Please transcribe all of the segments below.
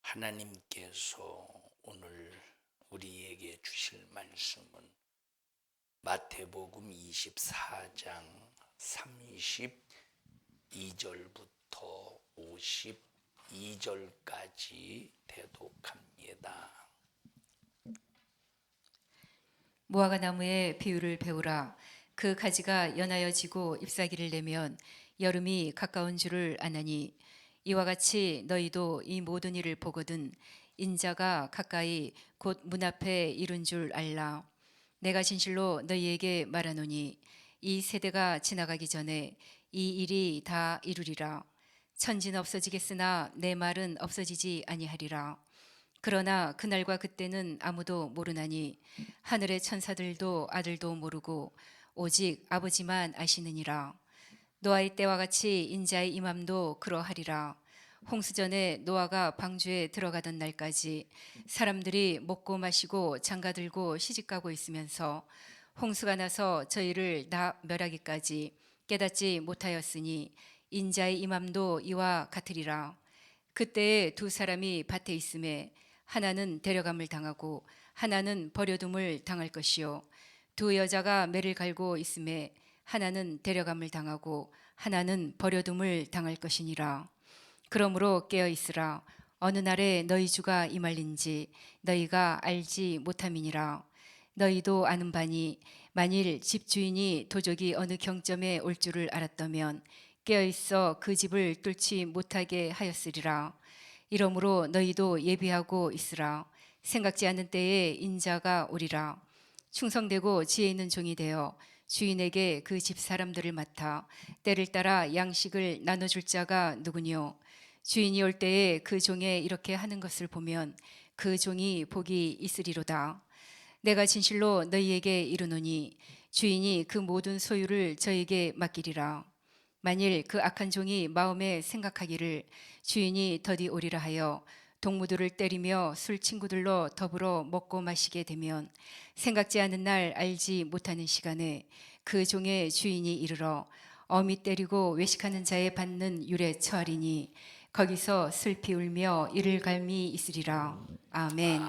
하나님께서 오늘 우리에게 주실 말씀은 마태복음 24장 32절부터 52절까지 대독합니다. 무화과 나무의 비유를 배우라. 그 가지가 연하여 지고 잎사귀를 내면 여름이 가까운 줄을 아나니, 이와 같이 너희도 이 모든 일을 보거든 인자가 가까이 곧 문 앞에 이른 줄 알라. 내가 진실로 너희에게 말하노니 이 세대가 지나가기 전에 이 일이 다 이루리라. 천지는 없어지겠으나 내 말은 없어지지 아니하리라. 그러나 그날과 그때는 아무도 모르나니 하늘의 천사들도 아들도 모르고 오직 아버지만 아시느니라. 노아의 때와 같이 인자의 임함도 그러하리라. 홍수전에 노아가 방주에 들어가던 날까지 사람들이 먹고 마시고 장가들고 시집가고 있으면서 홍수가 나서 저희를 다 멸하기까지 깨닫지 못하였으니 인자의 임함도 이와 같으리라. 그때에 두 사람이 밭에 있음에 하나는 데려감을 당하고 하나는 버려둠을 당할 것이요, 두 여자가 매를 갈고 있음에 하나는 데려감을 당하고 하나는 버려둠을 당할 것이니라. 그러므로 깨어 있으라. 어느 날에 너희 주가 임할린지 너희가 알지 못함이니라. 너희도 아는 바니 만일 집주인이 도적이 어느 경점에 올 줄을 알았다면 깨어 있어 그 집을 뚫지 못하게 하였으리라. 이러므로 너희도 예비하고 있으라. 생각지 않은 때에 인자가 오리라. 충성되고 지혜 있는 종이 되어 주인에게 그 집 사람들을 맡아 때를 따라 양식을 나눠줄 자가 누구니요? 주인이 올 때에 그 종에 이렇게 하는 것을 보면 그 종이 복이 있으리로다. 내가 진실로 너희에게 이르노니 주인이 그 모든 소유를 저에게 맡기리라. 만일 그 악한 종이 마음에 생각하기를 주인이 더디 오리라 하여 동무들을 때리며 술 친구들로 더불어 먹고 마시게 되면 생각지 않은 날 알지 못하는 시간에 그 종의 주인이 이르러 어미 때리고 외식하는 자에 받는 율에 처하리니 거기서 슬피 울며 이를 갈미 있으리라. 아멘.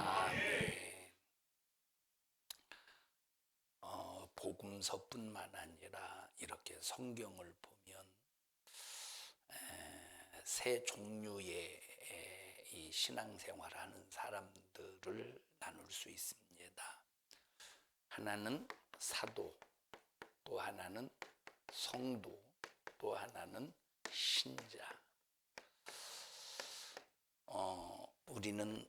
복음서뿐만 아니라 이렇게 성경을 보면 세 종류의 이 신앙생활하는 사람들을 나눌 수 있습니다. 하나는 사도, 또 하나는 성도, 또 하나는 신자. 우리는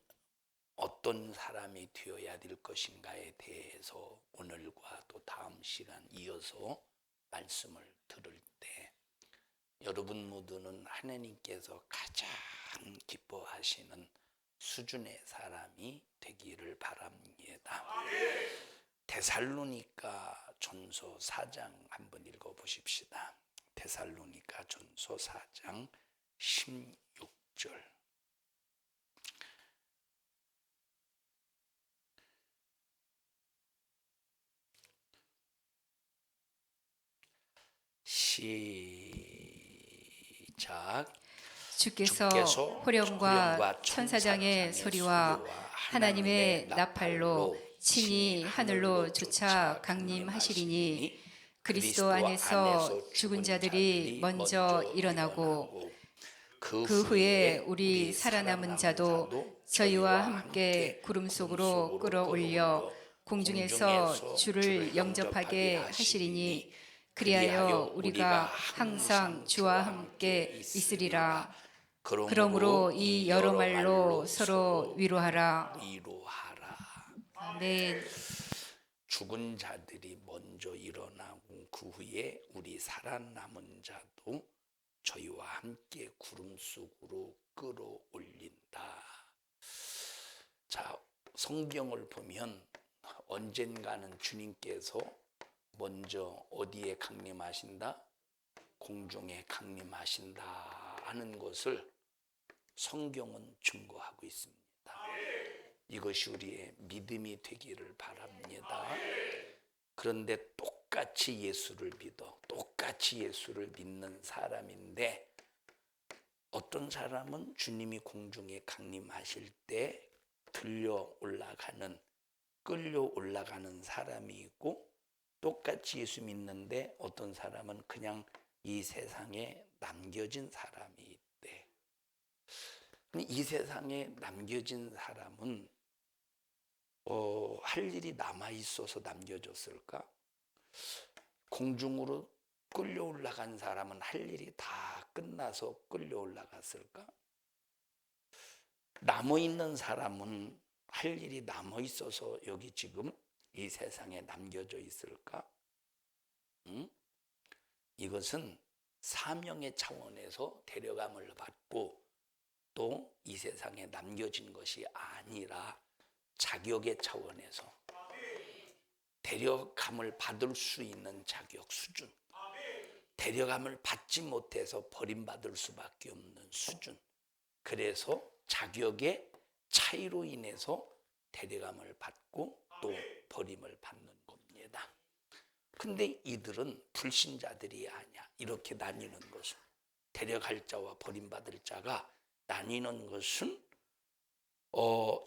어떤 사람이 되어야 될 것인가에 대해서 오늘과 또 다음 시간 이어서 말씀을 들을 때 여러분 모두는 하나님께서 가장 기뻐하시는 수준의 사람이 되기를 바랍니다. 데살로니가 전서 4장 한번 읽어보십시다. 데살로니가 전서 4장 16절. 시작. 주께서 호령과 천사장의 소리와 하나님의 나팔로 친히 하늘로 쫓아 강림하시리니 그리스도 안에서 죽은 자들이 먼저 일어나고 그 후에 우리 살아남은 자도 저희와 함께 구름 속으로 끌어올려 공중에서 주를 영접하게 하시리니 그리하여 우리가 항상 주와 함께 있으리라. 그러므로 이 여러 말로 서로 위로하라. 아멘. 죽은 자들이 먼저 일어나고 그 후에 우리 살아남은 자도 저희와 함께 구름 속으로 끌어올린다. 자, 성경을 보면 언젠가는 주님께서 먼저 어디에 강림하신다? 공중에 강림하신다 하는 것을 성경은 증거하고 있습니다. 이것이 우리의 믿음이 되기를 바랍니다. 그런데 똑같이 예수를 믿는 사람인데 어떤 사람은 주님이 공중에 강림하실 때 들려 올라가는, 끌려 올라가는 사람이 있고, 똑같이 예수 믿는데 어떤 사람은 그냥 이 세상에 남겨진 사람이 있대. 이 세상에 남겨진 사람은 할 일이 남아 있어서 남겨졌을까? 공중으로 끌려 올라간 사람은 할 일이 다 끝나서 끌려 올라갔을까? 남아 있는 사람은 할 일이 남아 있어서 여기 지금 이 세상에 남겨져 있을까? 이것은 사명의 차원에서 데려감을 받고 또 이 세상에 남겨진 것이 아니라 자격의 차원에서 데려감을 받을 수 있는 자격 수준, 데려감을 받지 못해서 버림받을 수밖에 없는 수준. 그래서 자격의 차이로 인해서 데려감을 받고 또 버림을 받는 겁니다. 근데 이들은 불신자들이 아니야. 이렇게 나뉘는 것은, 데려갈 자와 버림받을 자가 나뉘는 것은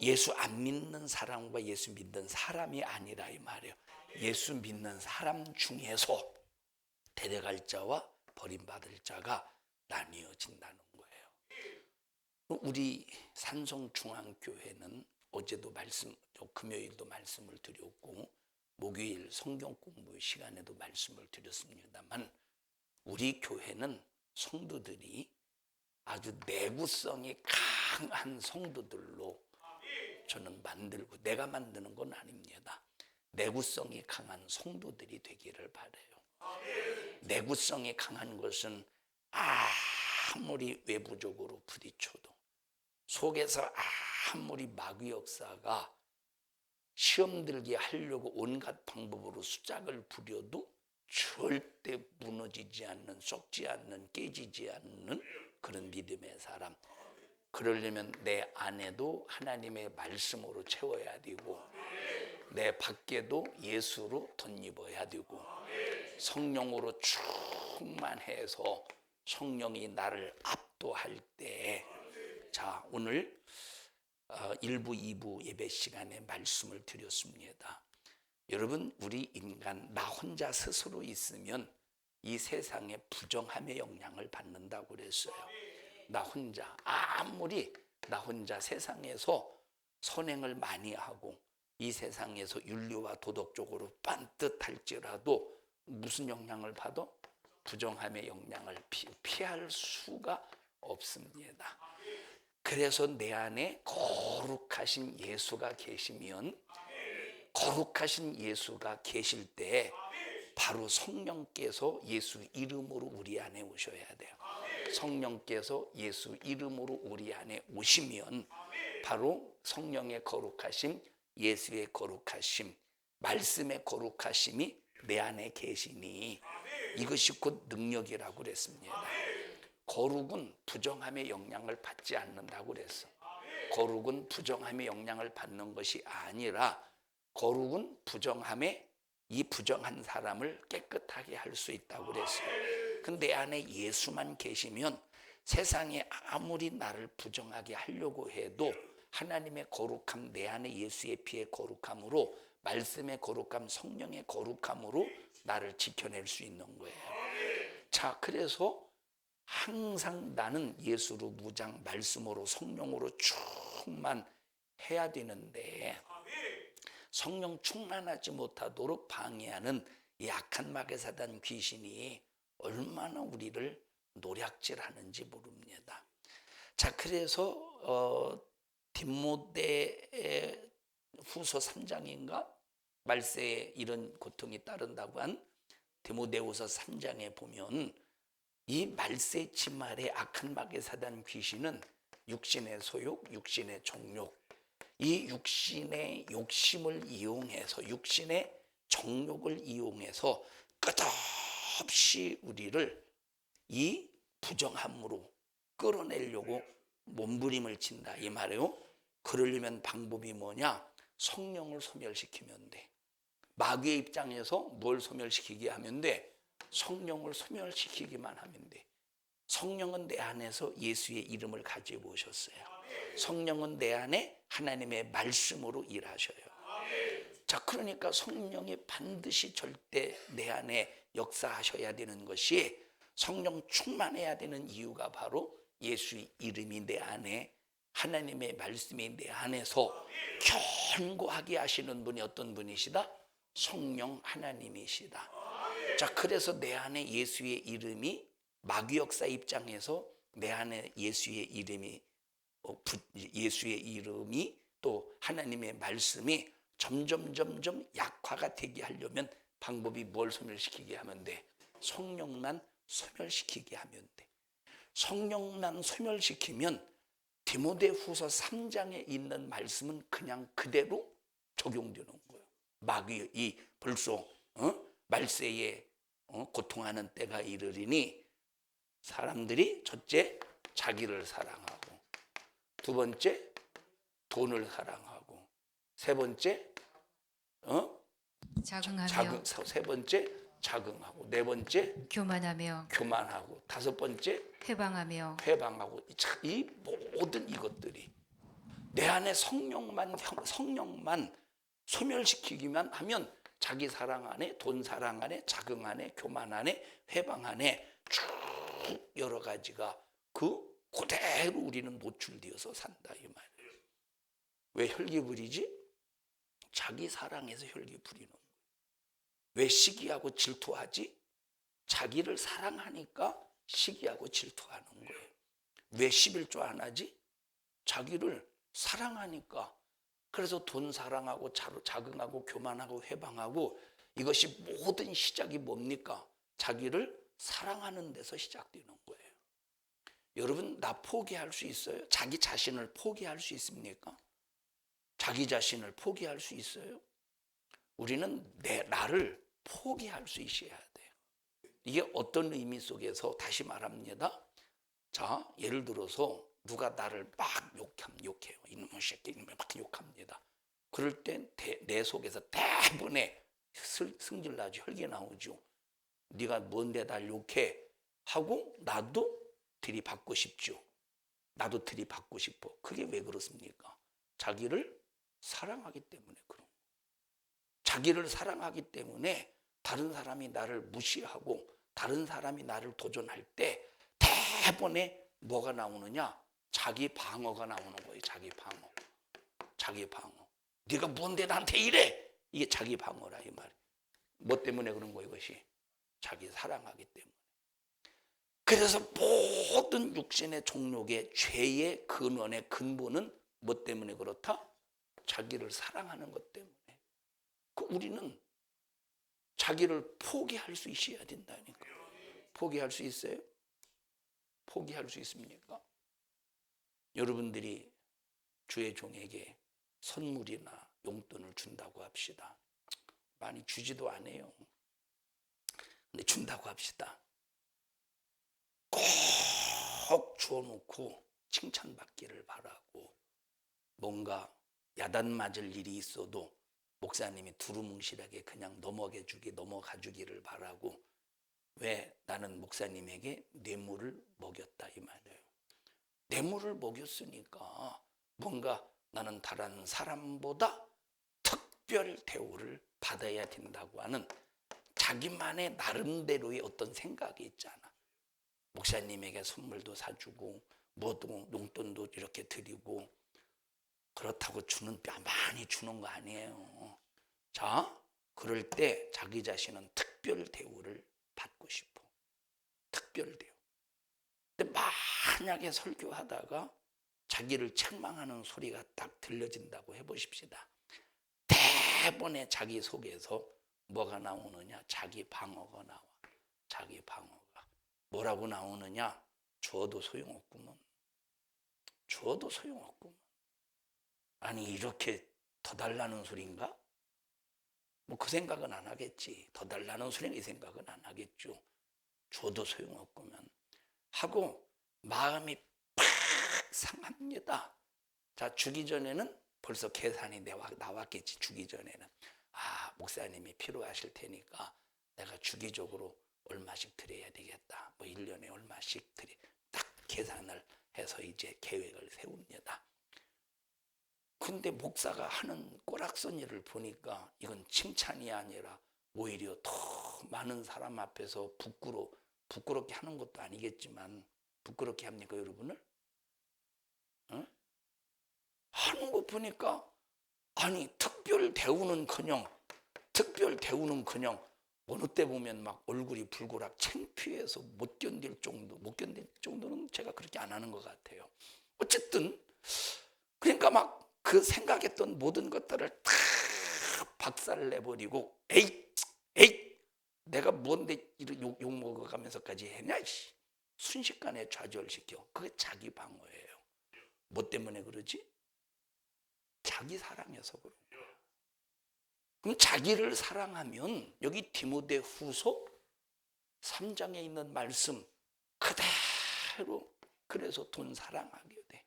예수 안 믿는 사람과 예수 믿는 사람이 아니라 이 말이에요. 예수 믿는 사람 중에서 데려갈 자와 버림받을 자가 나뉘어진다는 거예요. 우리 산성중앙교회는 어제도 금요일도 말씀을 드렸고 목요일 성경 공부 시간에도 말씀을 드렸습니다만, 우리 교회는 성도들이 아주 내구성이 강한 성도들로 저는 만들고, 내가 만드는 건 아닙니다. 내구성이 강한 성도들이 되기를 바라요. 내구성이 강한 것은 아무리 외부적으로 부딪혀도, 속에서 아무리 마귀 역사가 시험 들게 하려고 온갖 방법으로 수작을 부려도 절대 무너지지 않는, 썩지 않는, 깨지지 않는 그런 믿음의 사람. 그러려면 내 안에도 하나님의 말씀으로 채워야 되고, 내 밖에도 예수로 덧입어야 되고, 성령으로 충만해서 성령이 나를 압도할 때, 자, 오늘 1부, 2부 예배 시간에 말씀을 드렸습니다. 여러분, 우리 인간 나 혼자 스스로 있으면 이 세상에 부정함의 영향을 받는다고 그랬어요. 나 혼자, 아무리 나 혼자 세상에서 선행을 많이 하고 이 세상에서 윤리와 도덕적으로 반듯할지라도 무슨 영향을 받아? 부정함의 영향을 피할 수가 없습니다. 그래서 내 안에 거룩하신 예수가 계시면, 거룩하신 예수가 계실 때 바로 성령께서 예수 이름으로 우리 안에 오셔야 돼요. 성령께서 예수 이름으로 우리 안에 오시면 바로 성령의 거룩하심, 예수의 거룩하심, 말씀의 거룩하심이 내 안에 계시니 이것이 곧 능력이라고 그랬습니다. 거룩은 부정함의 영향을 받지 않는다고 그랬어. 거룩은 부정함의 영향을 받는 것이 아니라, 거룩은 이 부정한 사람을 깨끗하게 할 수 있다고 그랬어요. 근데 내 안에 예수만 계시면 세상에 아무리 나를 부정하게 하려고 해도 하나님의 거룩함, 내 안에 예수의 피의 거룩함으로, 말씀의 거룩함, 성령의 거룩함으로 나를 지켜낼 수 있는 거예요. 자, 그래서 항상 나는 예수로 무장, 말씀으로, 성령으로 충만해야 되는데, 성령 충만하지 못하도록 방해하는 이 악한 마귀 사단 귀신이 얼마나 우리를 노략질하는지 모릅니다. 자, 그래서 디모데 후서 3장인가 말세에 이런 고통이 따른다고 한 디모데후서 3장에 보면, 이 말세 치말의 악한 마귀 사단 귀신은 육신의 소욕, 육신의 정욕, 이 육신의 욕심을 이용해서, 육신의 정욕을 이용해서 끝없이 우리를 이 부정함으로 끌어내려고 몸부림을 친다 이 말이에요. 그러려면 방법이 뭐냐? 성령을 소멸시키면 돼. 마귀의 입장에서 뭘 소멸시키게 하면 돼? 성령을 소멸시키기만 하면 돼. 성령은 내 안에서 예수의 이름을 가지고 오셨어요. 성령은 내 안에 하나님의 말씀으로 일하셔요. 자, 그러니까 성령이 반드시 절대 내 안에 역사하셔야 되는 것이, 성령 충만해야 되는 이유가 바로 예수의 이름이 내 안에, 하나님의 말씀이 내 안에서 견고하게 하시는 분이 어떤 분이시다? 성령 하나님이시다. 자, 그래서 내 안에 예수의 이름이, 마귀 역사 입장에서 내 안에 예수의 이름이 또 하나님의 말씀이 점점 약화가 되게 하려면 방법이 뭘 소멸시키게 하면 돼? 성령만 소멸시키게 하면 돼. 성령만 소멸시키면 디모데후서 3장에 있는 말씀은 그냥 그대로 적용되는 거예요. 마귀 이 벌써 말세에 고통하는 때가 이르리니 사람들이 첫째 자기를 사랑하고, 두 번째 돈을 사랑하고, 세 번째 자긍하며 세 번째 자긍하고, 네 번째 교만하고 다섯 번째 회방하며 회방하고. 이 모든 이것들이 내 안에 성령만 소멸시키기만 하면 자기 사랑 안에, 돈 사랑 안에, 자긍 안에, 교만 안에, 회방 안에 쭉 여러 가지가 그대로 우리는 노출되어서 산다 이 말이에요. 왜 혈기 부리지? 자기 사랑에서 혈기 부리는 거예요. 왜 시기하고 질투하지? 자기를 사랑하니까 시기하고 질투하는 거예요. 왜 11조 안 하지? 자기를 사랑하니까. 그래서 돈 사랑하고 자긍하고 교만하고 회방하고, 이것이 모든 시작이 뭡니까? 자기를 사랑하는 데서 시작되는 거예요. 여러분, 나 포기할 수 있어요? 자기 자신을 포기할 수 있습니까? 자기 자신을 포기할 수 있어요? 우리는 나를 포기할 수 있어야 돼요. 이게 어떤 의미 속에서, 다시 말합니다. 자, 예를 들어서 누가 나를 막 욕해요. 이놈의 새끼, 이놈의 막 욕합니다. 그럴 땐 내 속에서 대부분의 승질나죠. 혈기 나오죠. 네가 뭔데 날 욕해? 하고 나도 들이받고 싶죠. 나도 들이받고 싶어. 그게 왜 그렇습니까? 자기를 사랑하기 때문에 그런 거예요. 자기를 사랑하기 때문에 다른 사람이 나를 무시하고 다른 사람이 나를 도전할 때 대번에 뭐가 나오느냐? 자기 방어가 나오는 거예요. 자기 방어. 네가 뭔데 나한테 이래? 이게 자기 방어라 이 말이에요. 뭐 때문에 그런 거예요? 이것이 자기 사랑하기 때문에. 그래서 모든 육신의 종족의 죄의 근원의 근본은 뭐 때문에 그렇다? 자기를 사랑하는 것 때문에. 우리는 자기를 포기할 수 있어야 된다니까요. 포기할 수 있어요? 포기할 수 있습니까? 여러분들이 주의 종에게 선물이나 용돈을 준다고 합시다. 많이 주지도 않아요. 근데 준다고 합시다. 꼭 주어놓고 칭찬받기를 바라고, 뭔가 야단 맞을 일이 있어도 목사님이 두루뭉실하게 그냥 넘어가 주기를 바라고. 왜? 나는 목사님에게 뇌물을 먹였다 이 말이에요. 뇌물을 먹였으니까 뭔가 나는 다른 사람보다 특별 대우를 받아야 된다고 하는 자기만의 나름대로의 어떤 생각이 있잖아. 목사님에게 선물도 사주고 뭐도 용돈도 이렇게 드리고, 그렇다고 많이 주는 거 아니에요. 자, 그럴 때 자기 자신은 특별 대우를 받고 싶어. 특별 대우. 근데 만약에 설교하다가 자기를 책망하는 소리가 딱 들려진다고 해보십시다. 대번에 자기 속에서 뭐가 나오느냐? 자기 방어가 나와. 자기 방어가. 뭐라고 나오느냐? 줘도 소용없구먼. 줘도 소용없구먼. 아니, 이렇게 더 달라는 소린가? 뭐 그 생각은 안 하겠지. 더 달라는 소리는 이 생각은 안 하겠죠. 줘도 소용없구먼 하고 마음이 팍 상합니다. 자, 주기 전에는 벌써 계산이 나왔겠지. 주기 전에는 목사님이 필요하실 테니까 내가 주기적으로 얼마씩 드려야 되겠다. 뭐 1년에 얼마씩 딱 계산을 해서 이제 계획을 세웁니다. 근데 목사가 하는 꼬락서니를 보니까 이건 칭찬이 아니라 오히려 더 많은 사람 앞에서 부끄럽게 하는 것도 아니겠지만 부끄럽게 합니까, 여러분을? 응? 하는 거 보니까 아니 특별 대우는커녕 어느 때 보면 막 얼굴이 불고락 창피해서 못 견딜 정도는 제가 그렇게 안 하는 것 같아요. 어쨌든 그러니까 막 그 생각했던 모든 것들을 다 박살을 내버리고 에이 내가 뭔데 욕 먹어가면서까지 했냐, 순식간에 좌절시켜. 그게 자기 방어예요. 뭐 때문에 그러지? 자기 사랑해서 그런 거예요. 그럼 자기를 사랑하면 여기 디모데후서 3장에 있는 말씀 그대로, 그래서 돈 사랑하게 돼.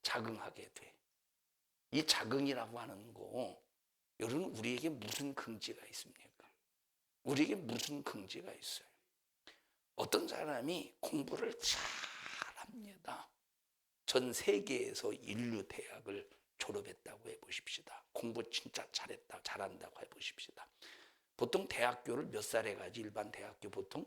자긍하게 돼. 이 자긍이라고 하는 거, 여러분 우리에게 무슨 긍지가 있습니까? 우리에게 무슨 긍지가 있어요? 어떤 사람이 공부를 잘합니다. 전 세계에서 인류 대학을 졸업했다고 해보십시다. 공부 진짜 잘한다고 해보십시다. 보통 대학교를 몇 살에 가지? 일반 대학교 보통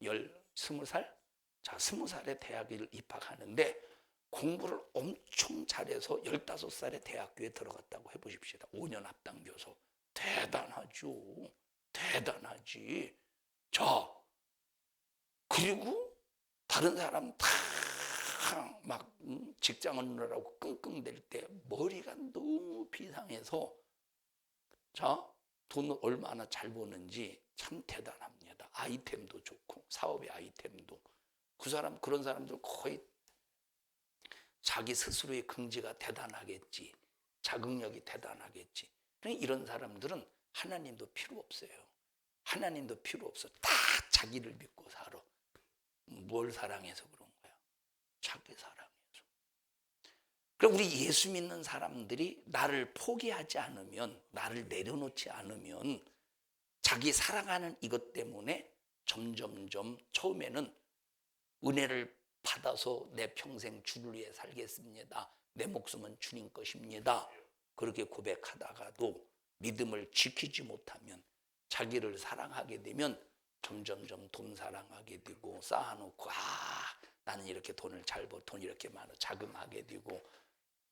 20살? 자, 20살에 대학을 입학하는데 공부를 엄청 잘해서 15살에 대학교에 들어갔다고 해보십시다. 5년 합당교수. 대단하죠. 대단하지. 자, 그리고 다른 사람 다 막 직장 얻느라고 끙끙댈 때 머리가 너무 비상해서, 자, 돈을 얼마나 잘 버는지 참 대단합니다. 아이템도 좋고 사업의 아이템도. 그런 사람들 거의 자기 스스로의 긍지가 대단하겠지, 자긍력이 대단하겠지. 그러니까 이런 사람들은 하나님도 필요 없어요. 하나님도 필요 없어. 다 자기를 믿고 살아. 뭘 사랑해서 그런 거야? 자기 사랑해서. 그럼 우리 예수 믿는 사람들이 나를 포기하지 않으면, 나를 내려놓지 않으면 자기 사랑하는 이것 때문에 점점점 처음에는 은혜를 받아서 내 평생 주를 위해 살겠습니다. 내 목숨은 주님 것입니다. 그렇게 고백하다가도 믿음을 지키지 못하면, 자기를 사랑하게 되면 점점점 돈 사랑하게 되고 쌓아놓고, 나는 이렇게 돈을 잘 벌, 돈 이렇게 많아, 자금하게 되고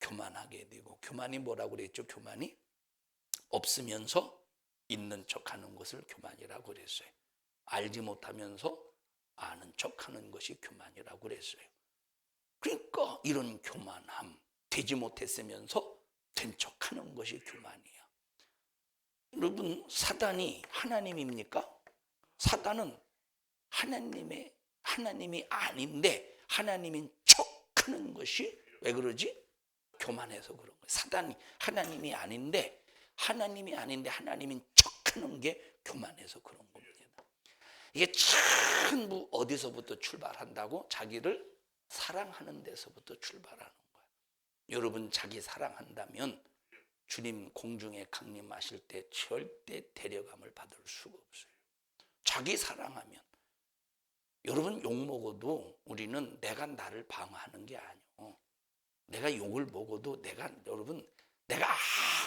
교만하게 되고. 교만이 뭐라고 그랬죠? 교만이 없으면서 있는 척하는 것을 교만이라고 그랬어요. 알지 못하면서 아는 척하는 것이 교만이라고 그랬어요. 그러니까 이런 교만함, 되지 못했으면서 된 척하는 것이 교만이야. 여러분, 사단이 하나님입니까? 사단은 하나님이 아닌데 하나님인 척하는 것이, 왜 그러지? 교만해서 그런 거예요. 사단이 하나님이 아닌데 하나님인 척하는 게 교만해서 그런 겁니다. 이게 전부 어디서부터 출발한다고? 자기를 사랑하는 데서부터 출발하는 거예요. 여러분, 자기 사랑한다면 주님 공중에 강림하실 때 절대 데려감을 받을 수가 없어요. 자기 사랑하면. 여러분, 욕먹어도 우리는 내가 나를 방어하는 게 아니에요. 내가 욕을 먹어도 내가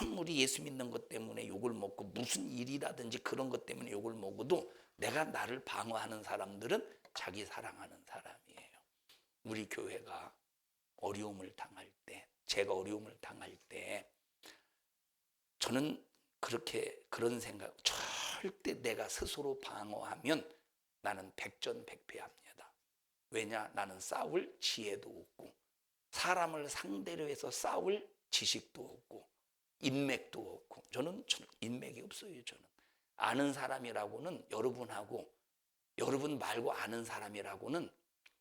아무리 예수 믿는 것 때문에 욕을 먹고 무슨 일이라든지 그런 것 때문에 욕을 먹어도 내가 나를 방어하는 사람들은 자기 사랑하는 사람이에요. 우리 교회가 어려움을 당할 때, 제가 어려움을 당할 때 저는 그런 생각, 절대 내가 스스로 방어하면 나는 백전백패합니다. 왜냐? 나는 싸울 지혜도 없고 사람을 상대로 해서 싸울 지식도 없고 인맥도 없고. 저는 인맥이 없어요. 저는 아는 사람이라고는 여러분 말고 아는 사람이라고는,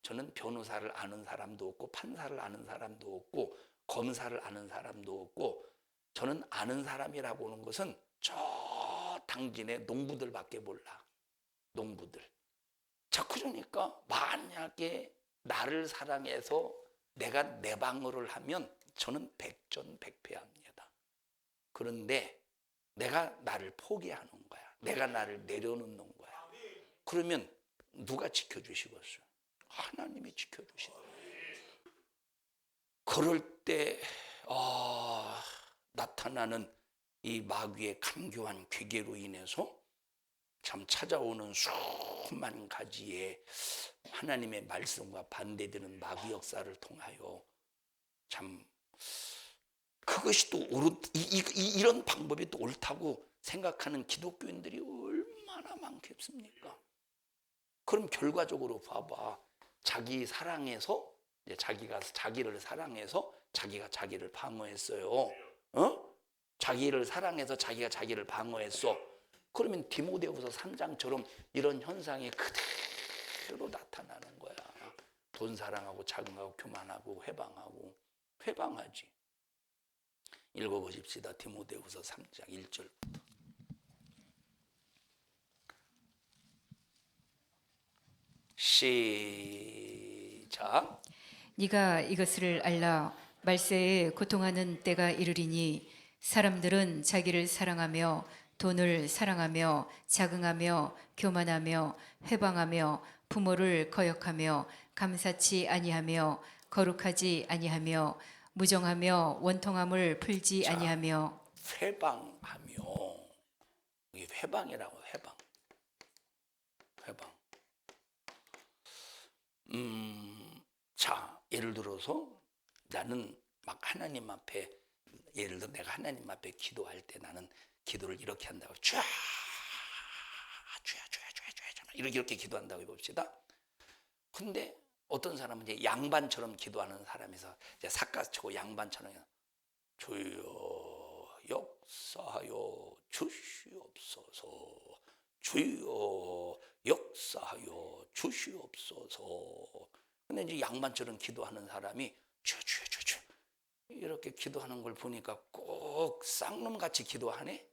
저는 변호사를 아는 사람도 없고 판사를 아는 사람도 없고 검사를 아는 사람도 없고, 저는 아는 사람이라고 하는 것은 저 당진의 농부들밖에 몰라. 농부들. 자, 그러니까 만약에 나를 사랑해서 내가 내 방어를 하면 저는 백전백패합니다. 그런데 내가 나를 포기하는 거야. 내가 나를 내려놓는 거야. 그러면 누가 지켜주시겠어요? 하나님이 지켜주시는 거예요. 그럴 때 나타나는 이 마귀의 간교한 괴계로 인해서 참 찾아오는 수만 가지의 하나님의 말씀과 반대되는 마귀 역사를 통하여 참 그것이 또 이런 방법이 또 옳다고 생각하는 기독교인들이 얼마나 많겠습니까? 그럼 결과적으로 봐봐. 자기 사랑해서 자기가 자기를 사랑해서 자기가 자기를 방어했어요. 자기를 사랑해서 자기가 자기를 방어했어. 그러면 디모데후서 3장처럼 이런 현상이 그대로 나타나는 거야. 돈 사랑하고 자긍하고 교만하고 회방하지. 읽어보십시다. 디모데후서 3장 1절부터. 시작. 네가 이것을 알라. 말세에 고통하는 때가 이르리니 사람들은 자기를 사랑하며 돈을 사랑하며 자긍하며 교만하며 회방하며 부모를 거역하며 감사치 아니하며 거룩하지 아니하며 무정하며 원통함을 풀지 아니하며 회방하며, 이게 회방이라고. 회방. 자, 예를 들어서 나는 막 하나님 앞에, 예를 들어 내가 하나님 앞에 기도할 때 나는 기도를 이렇게 한다고. 주야 이렇게 기도한다고 해봅시다. 근데 어떤 사람은 이제 양반처럼 기도하는 사람에서 이제 삿갓치고 양반처럼 주여 역사하여 주시옵소서, 주여 역사하여 주시옵소서. 근데 이제 양반처럼 기도하는 사람이 주여 이렇게 기도하는 걸 보니까 꼭 쌍놈같이 기도하네.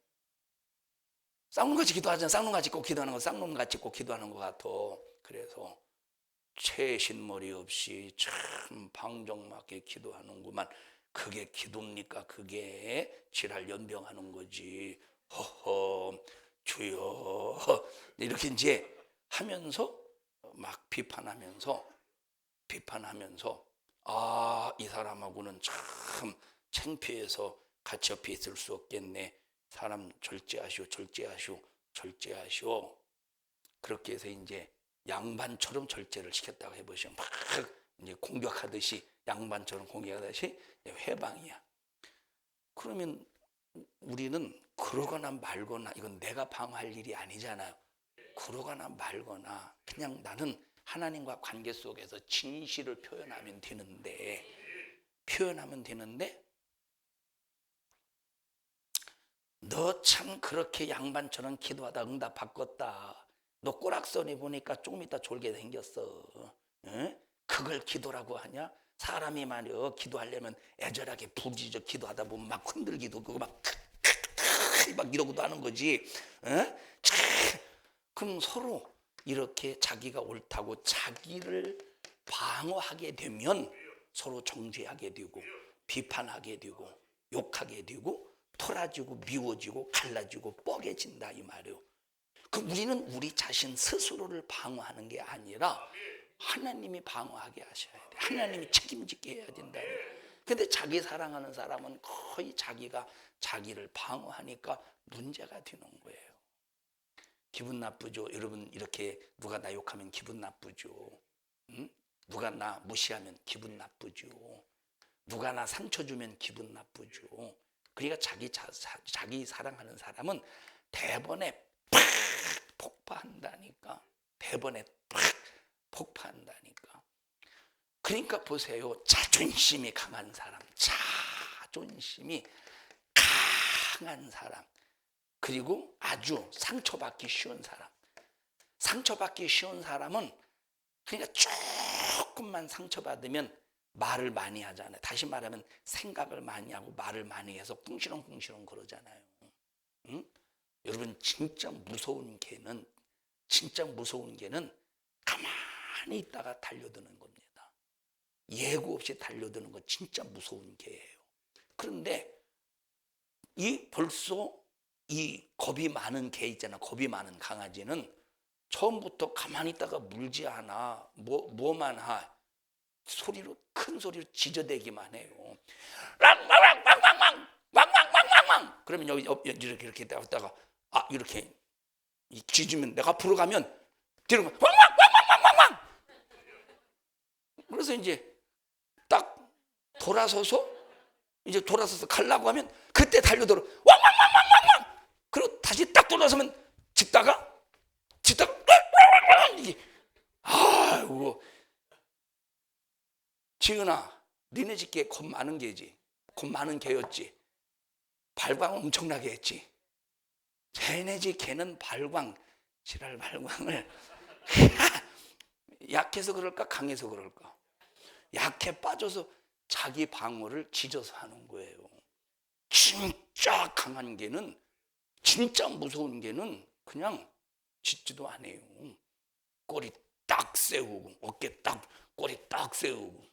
쌍놈같이 기도하잖아. 쌍놈같이 꼭 기도하는 거, 쌍놈같이 꼭 기도하는 것 같아. 그래서 채신머리 없이 참 방정맞게 기도하는구만. 그게 기도입니까? 그게 지랄 연병하는 거지. 허허 주여 이렇게 이제 하면서 막 비판하면서 이 사람하고는 참 창피해서 같이 옆에 있을 수 없겠네. 사람 절제하시오. 그렇게 해서 이제 양반처럼 절제를 시켰다고 해보시면 막 이제 공격하듯이, 양반처럼 공격하듯이 회방이야. 그러면 우리는 그러거나 말거나, 이건 내가 방어할 일이 아니잖아요. 그러거나 말거나 그냥 나는 하나님과 관계 속에서 진실을 표현하면 되는데 너 참 그렇게 양반처럼 기도하다 응답 바꿨다. 너 꼬락서니 보니까 조금 있다 졸게 생겼어. 응? 그걸 기도라고 하냐? 사람이 말이여 기도하려면 애절하게 부르짖어 기도하다 보면 막 흔들기도 그거 막 이러고도 하는 거지. 응? 그럼 서로 이렇게 자기가 옳다고 자기를 방어하게 되면 서로 정죄하게 되고 비판하게 되고 욕하게 되고 토라지고 미워지고 갈라지고 뻐개진다 이 말이에요. 그 우리는 우리 자신 스스로를 방어하는 게 아니라 하나님이 방어하게 하셔야 돼. 하나님이 책임지게 해야 된다. 근데 자기 사랑하는 사람은 거의 자기가 자기를 방어하니까 문제가 되는 거예요. 기분 나쁘죠? 여러분, 이렇게 누가 나 욕하면 기분 나쁘죠? 응? 누가 나 무시하면 기분 나쁘죠? 누가 나 상처 주면 기분 나쁘죠? 그러니까 자기 사랑하는 사람은 대번에 팍 폭파한다니까. 그러니까 보세요. 자존심이 강한 사람, 그리고 아주 상처받기 쉬운 사람은 그러니까 조금만 상처받으면 말을 많이 하잖아요. 다시 말하면 생각을 많이 하고 말을 많이 해서 꿍시렁꿍시렁 그러잖아요. 응? 여러분, 진짜 무서운 개는 가만히 있다가 달려드는 겁니다. 예고 없이 달려드는 건 진짜 무서운 개예요. 그런데 이 벌써 이 겁이 많은 개 있잖아. 겁이 많은 강아지는 처음부터 가만히 있다가 물지 않아. 뭐만 하. 소리로, 큰 소리로 지저대기만 해요. 왕왕왕왕왕왕 왕왕왕왕왕. 그러면 여기 이렇게 왔다가 이렇게 짖으면 내가 앞으로 가면 뒤로 왕왕왕왕왕왕왕. 그래서 이제 딱 돌아서서 가려고 하면 그때 달려들어 왕왕왕왕왕왕. 그리고 다시 딱 돌아서면 짖다가 이게 아이고 지은아, 니네 집 개 겁 많은 개지. 겁 많은 개였지. 발광 엄청나게 했지. 쟤네 집 개는 지랄 발광을 약해서 그럴까 강해서 그럴까? 약해 빠져서 자기 방어를 짖어서 하는 거예요. 진짜 강한 개는, 진짜 무서운 개는 그냥 짖지도 않아요. 꼬리 딱 세우고 어깨 딱, 꼬리 딱 세우고.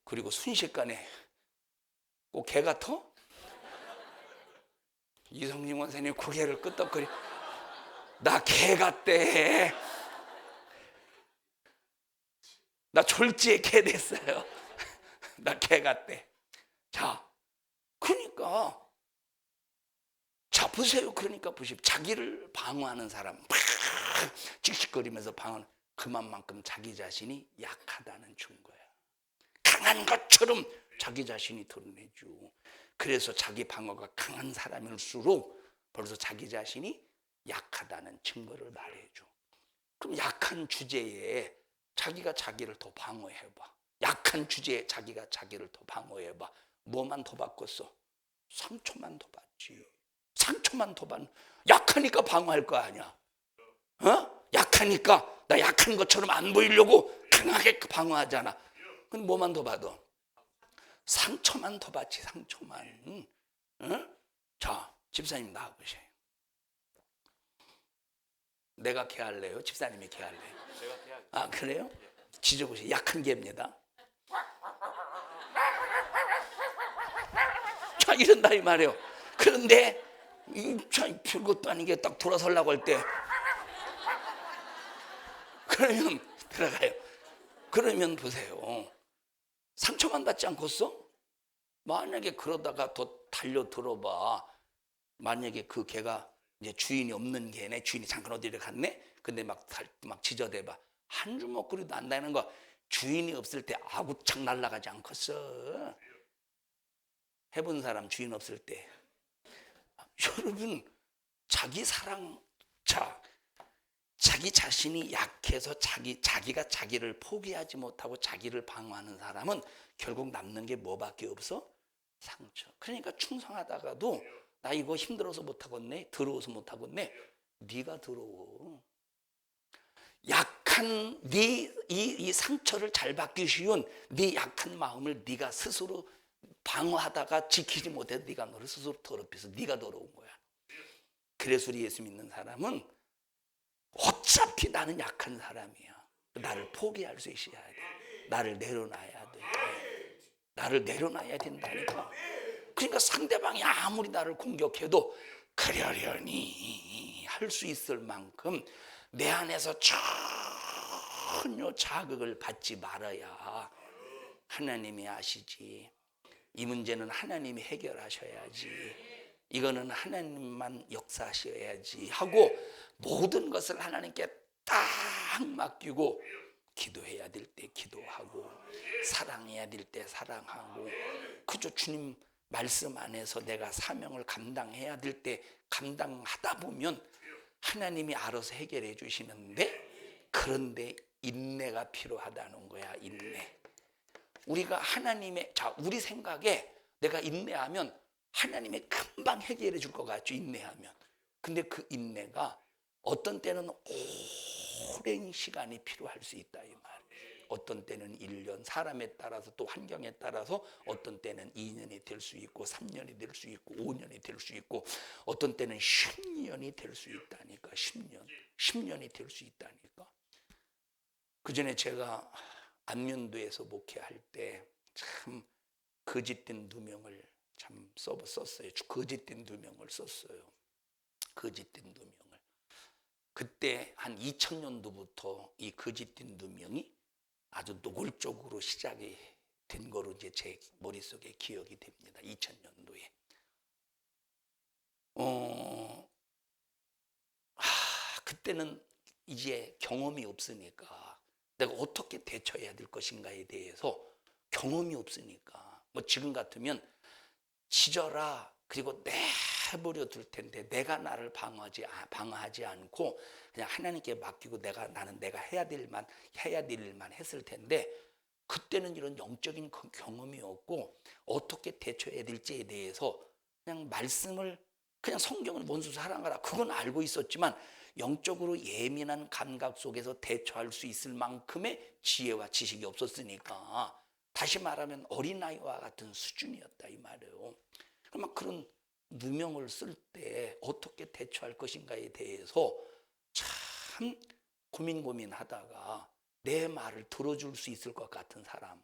그리고 순식간에 꼭 개 같아? 이성진 원사님 고개를 끄덕거리. 나 개 같대. 나 졸지에 개 됐어요. 나 개 같대. 자, 그러니까 자 보세요. 그러니까 보십시오. 자기를 방어하는 사람, 막 씩씩거리면서 방어하는, 그만큼 자기 자신이 약하다는 증거야. 강한 것처럼 자기 자신이 드러내죠. 그래서 자기 방어가 강한 사람일수록 벌써 자기 자신이 약하다는 증거를 말해줘. 그럼 약한 주제에 자기가 자기를 더 방어해봐. 약한 주제에 자기가 자기를 더 방어해봐. 뭐만 더 바꿨어? 상처만 더 받지. 상처만 더 받는. 약하니까 방어할 거 아니야. 약하니까 나 약한 것처럼 안 보이려고 강하게 방어하잖아. 근데 뭐만 더 받아? 상처만 더 받지. 상처만. 자, 집사님 나와보세요. 내가 개할래요? 집사님이 개할래요? 아, 그래요? 지져보세요. 약한 개입니다. 자, 이런다 이 말이에요. 그런데 별것도 아닌 게 딱 돌아서려고 할 때 그러면 들어가요. 그러면 보세요. 상처만 받지 않겠어? 만약에 그러다가 더 달려 들어봐. 만약에 그 개가 이제 주인이 없는 개네. 주인이 잠깐 어디를 갔네. 근데 막 짖어대봐. 한 주먹거리도 안 나는 거. 주인이 없을 때 아구창 날아가지 않겠어? 해본 사람 주인 없을 때. 여러분, 자기 사랑, 자기 자신이 약해서 자기가 자기를 포기하지 못하고 자기를 방어하는 사람은 결국 남는 게 뭐밖에 없어? 상처. 그러니까 충성하다가도 나 이거 힘들어서 못하겠네, 더러워서 못하겠네. 네가 더러워. 약한 이 상처를 잘 받기 쉬운 네 약한 마음을 네가 스스로 방어하다가 지키지 못해서 네가 너를 스스로 더럽혀서 네가 더러운 거야. 그래서 우리 예수 믿는 사람은 어차피 나는 약한 사람이야. 나를 포기할 수 있어야 돼. 나를 내려놔야 돼. 나를 내려놔야 된다니까. 그러니까 상대방이 아무리 나를 공격해도 그러려니 할 수 있을 만큼 내 안에서 전혀 자극을 받지 말아야 하나님이 아시지. 이 문제는 하나님이 해결하셔야지. 이거는 하나님만 역사하셔야지 하고 모든 것을 하나님께 딱 맡기고 기도해야 될 때 기도하고 사랑해야 될 때 사랑하고, 그저 주님 말씀 안에서 내가 사명을 감당해야 될 때 감당하다 보면 하나님이 알아서 해결해 주시는데, 그런데 인내가 필요하다는 거야. 인내. 우리가 하나님의, 우리 생각에 내가 인내하면 하나님이 금방 해결해 줄 것 같죠. 인내하면. 근데 그 인내가 어떤 때는 오랜 시간이 필요할 수 있다 이 말. 어떤 때는 1년, 사람에 따라서 또 환경에 따라서 어떤 때는 2년이 될 수 있고 3년이 될 수 있고 5년이 될 수 있고 어떤 때는 10년이 될 수 있다니까. 10년이 될 수 있다니까. 그전에 제가 안면도에서 목회할 때 참 거짓된 누명을 참 썼어요. 거짓된 누명을 썼어요. 거짓된 누명을. 그때 한 2000년도부터 이 거짓된 누명이 아주 노골적으로 시작이 된 거로 이제 제 머릿속에 기억이 됩니다. 2000년도에. 그때는 이제 경험이 없으니까 내가 어떻게 대처해야 될 것인가에 대해서 경험이 없으니까 뭐 지금 같으면 지져라 그리고 내버려 둘 텐데 내가 나를 방어하지 않고 그냥 하나님께 맡기고 나는 내가 해야 될 일만 했을 텐데 그때는 이런 영적인 경험이 없고 어떻게 대처해야 될지에 대해서 그냥 말씀을 그냥 성경을 원수 사랑하라 그건 알고 있었지만 영적으로 예민한 감각 속에서 대처할 수 있을 만큼의 지혜와 지식이 없었으니까 다시 말하면 어린아이와 같은 수준이었다 이 말이에요. 그럼 그런 누명을 쓸 때 어떻게 대처할 것인가에 대해서 참 고민하다가 내 말을 들어줄 수 있을 것 같은 사람,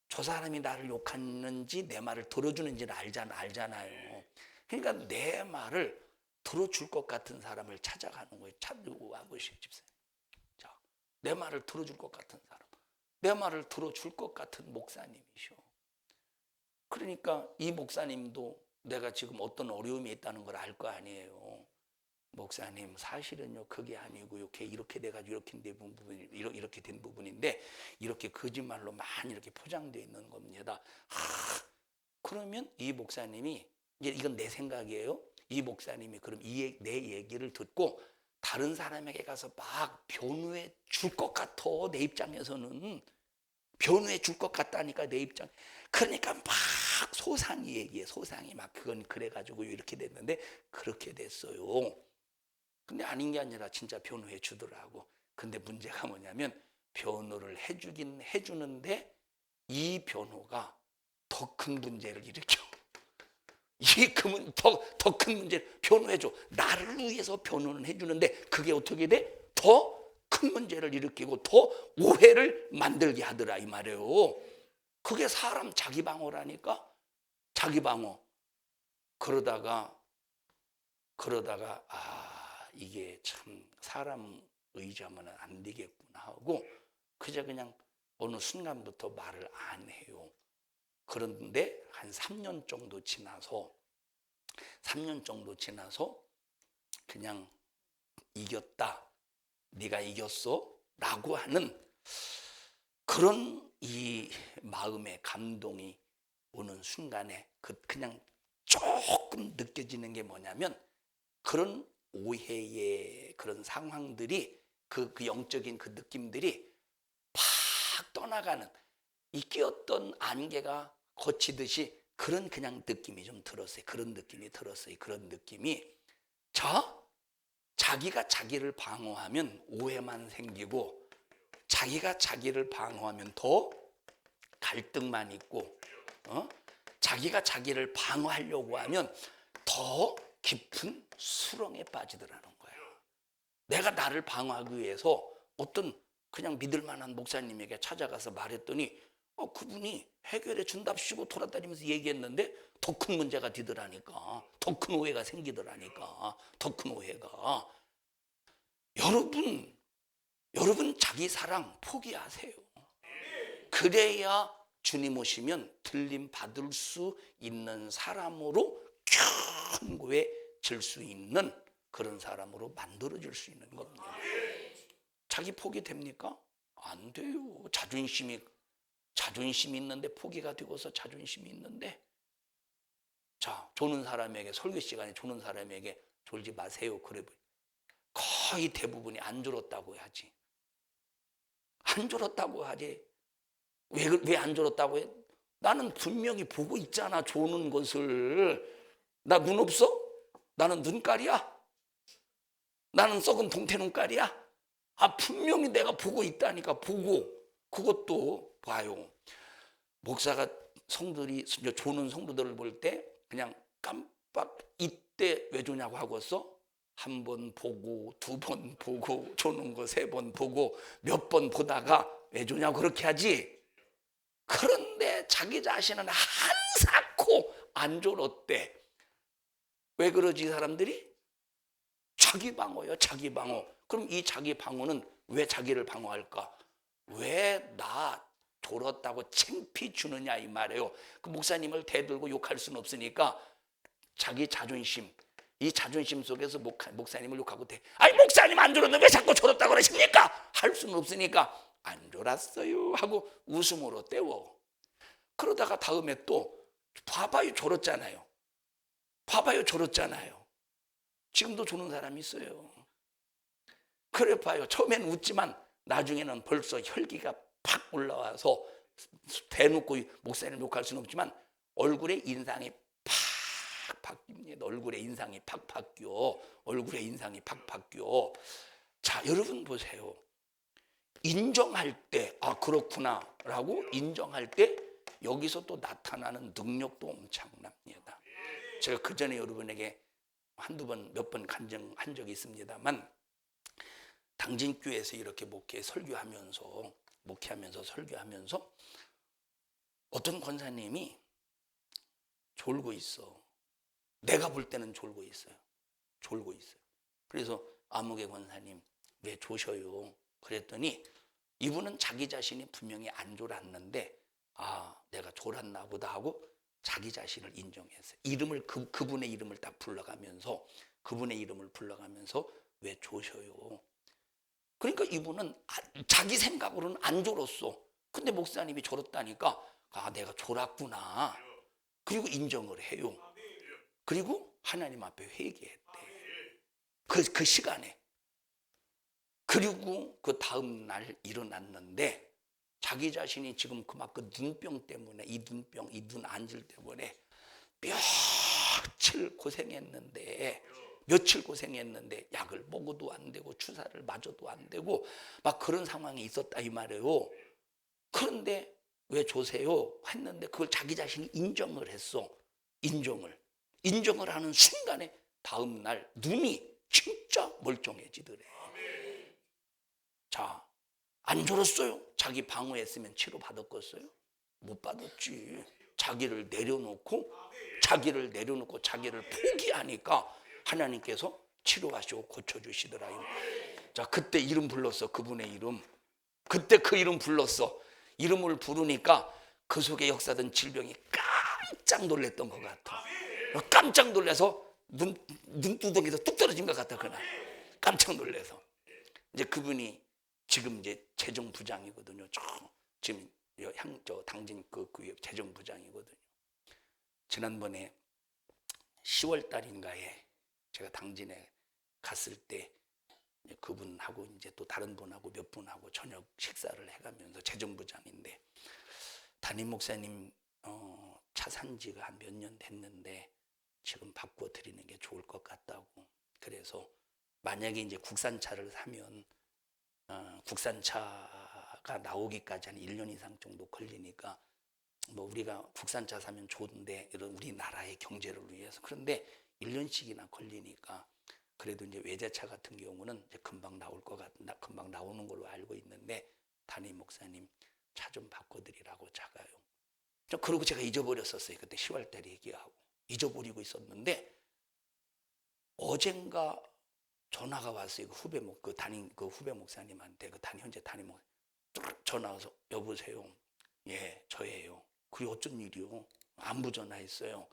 저 사람이 나를 욕하는지 내 말을 들어주는지를 알잖아요. 그러니까 내 말을 들어줄 것 같은 사람을 찾아가는 거예요. 찾고 와보시오 집사님. 자, 내 말을 들어줄 것 같은 사람, 내 말을 들어줄 것 같은 목사님이셔. 그러니까 이 목사님도 내가 지금 어떤 어려움이 있다는 걸 알 거 아니에요. 목사님 사실은요 그게 아니고요 이렇게 돼가지고 이렇게 된 부분인데 이렇게 거짓말로 많이 이렇게 포장되어 있는 겁니다. 그러면 이 목사님이 이건 내 생각이에요. 이 목사님이 그럼 내 얘기를 듣고 다른 사람에게 가서 막 변호해 줄 것 같아. 내 입장에서는 변호해 줄 것 같다니까 내 입장. 그러니까 막 소상히 얘기해. 소상히 막 그건 그래가지고 이렇게 됐는데 그렇게 됐어요. 근데 아닌 게 아니라 진짜 변호해 주더라고. 근데 문제가 뭐냐면 변호를 해주긴 해주는데 이 변호가 더 큰 문제를 일으켜. 더 큰 문제를 변호해줘. 나를 위해서 변호는 해주는데 그게 어떻게 돼? 더 큰 문제를 일으키고 더 오해를 만들게 하더라 이 말이에요. 그게 사람 자기 방어라니까. 자기 방어. 그러다가 이게 참 사람 의지하면 안 되겠구나 하고 그냥 어느 순간부터 말을 안 해요. 그런데 한 3년 정도 지나서 그냥 이겼다. 네가 이겼어? 라고 하는 그런 이 마음의 감동이 오는 순간에 그냥 조금 느껴지는 게 뭐냐면 그런 오해의 그런 상황들이 그 영적인 그 느낌들이 팍 떠나가는 이 끼었던 안개가 거치듯이 그런 그냥 느낌이 좀 들었어요. 그런 느낌이 들었어요. 그런 느낌이 자기가 자기를 방어하면 오해만 생기고 자기가 자기를 방어하면 더 갈등만 있고 자기가 자기를 방어하려고 하면 더 깊은 수렁에 빠지더라는 거예요. 내가 나를 방어하기 위해서 어떤 그냥 믿을 만한 목사님에게 찾아가서 말했더니 그분이 해결해 준답시고 돌아다니면서 얘기했는데 더 큰 문제가 되더라니까. 더 큰 오해가 생기더라니까. 더 큰 오해가. 여러분 자기 사랑 포기하세요. 그래야 주님 오시면 들림 받을 수 있는 사람으로 견고해질 수 있는 그런 사람으로 만들어질 수 있는 겁니다. 자기 포기 됩니까? 안 돼요. 자존심이 있는데 포기가 되고서 자존심이 있는데 자 조는 사람에게 설교 시간에 조는 사람에게 졸지 마세요. 그래 거의 대부분이 안 졸었다고 하지. 안 졸었다고 하지. 왜 안 졸었다고 해? 나는 분명히 보고 있잖아. 조는 것을. 나 눈 없어? 나는 눈깔이야? 나는 썩은 동태 눈깔이야? 분명히 내가 보고 있다니까. 보고 그것도 봐요. 목사가 조는 성도들을 볼 때 그냥 깜빡 이때 왜 조냐고 하고서 한 번 보고 두 번 보고 조는 거 세 번 보고 몇 번 보다가 왜 조냐고 그렇게 하지. 그런데 자기 자신은 한사코 안 졸었대. 왜 그러지 사람들이? 자기 방어요, 자기 방어. 그럼 이 자기 방어는 왜 자기를 방어할까? 왜 나 졸었다고 창피 주느냐 이 말이에요. 그 목사님을 대들고 욕할 수는 없으니까 자기 자존심, 이 자존심 속에서 목사님을 욕하고 아니 목사님 안 졸었는데 왜 자꾸 졸었다고 그러십니까? 할 수는 없으니까 안 졸았어요 하고 웃음으로 때워. 그러다가 다음에 또 봐봐요 졸었잖아요. 봐봐요 졸었잖아요. 지금도 조는 사람이 있어요. 그래 봐요. 처음에는 웃지만 나중에는 벌써 혈기가 팍 올라와서 대놓고 목사님 욕할 수는 없지만 얼굴의 인상이 팍 바뀝니다. 얼굴의 인상이 팍 바뀌어. 얼굴의 인상이 팍 바뀌어. 자, 여러분 보세요. 인정할 때, 아, 그렇구나 라고 인정할 때 여기서 또 나타나는 능력도 엄청납니다. 제가 그 전에 여러분에게 한두 번, 몇 번 간증한 적이 있습니다만 당진교회에서 이렇게 목회하면서 설교하면서 어떤 권사님이 졸고 있어. 내가 볼 때는 졸고 있어요. 그래서 아무개 권사님 왜 조셔요? 그랬더니 이분은 자기 자신이 분명히 안 졸았는데 아, 내가 졸았나 보다 하고 자기 자신을 인정했어요. 그분의 이름을 딱 불러가면서 왜 조셔요? 그러니까 이분은 자기 생각으로는 안 졸았어. 근데 목사님이 졸았다니까 아, 내가 졸았구나. 그리고 인정을 해요. 그리고 하나님 앞에 회개했대. 그 시간에. 그리고 그 다음 날 일어났는데 자기 자신이 지금 그 눈병 때문에 이 눈 안질 때문에 며칠 고생했는데 약을 먹어도 안 되고 주사를 맞아도 안 되고 막 그런 상황이 있었다 이 말이에요. 그런데 왜 조세요? 했는데 그걸 자기 자신이 인정을 했어. 인정을 하는 순간에 다음 날 눈이 진짜 멀쩡해지더래. 자, 안 졸았어요? 자기 방어했으면 치료 받았겠어요? 못 받았지. 자기를 내려놓고 자기를 포기하니까 하나님께서 치료하시고 고쳐주시더라. 자, 그때 이름 불렀어. 그분의 이름. 그때 그 이름 불렀어. 이름을 부르니까 그 속에 역사된 질병이 깜짝 놀랐던 것 같아. 깜짝 놀라서 눈두덩이에서 뚝 떨어진 것 같아. 그날 깜짝 놀라서. 이제 그분이 지금 이제 재정부장이거든요. 지금 당진 그 재정부장이거든요. 지난번에 10월 달인가에 제가 당진에 갔을 때 그분하고 이제 또 다른 분하고 몇 분하고 저녁 식사를 해가면서 재정부장인데 담임 목사님 차 산 지가 한 몇 년 됐는데 지금 바꿔 드리는 게 좋을 것 같다고. 그래서 만약에 이제 국산차를 사면 국산차가 나오기까지 한 1년 이상 정도 걸리니까 뭐 우리가 국산차 사면 좋은데 이런 우리나라의 경제를 위해서 그런데 1년씩이나 걸리니까 그래도 이제 외제차 같은 경우는 이제 금방 금방 나오는 걸로 알고 있는데 담임 목사님 차 좀 바꿔드리라고 작아요. 그러고 제가 잊어버렸었어요. 그때 10월 달에 얘기하고 잊어버리고 있었는데 어젠가 전화가 왔어요. 그 후배 목사님한테 현재 담임 목사님 전화 와서 여보세요. 예, 저예요. 그게 어쩐 일이요? 안부 전화했어요.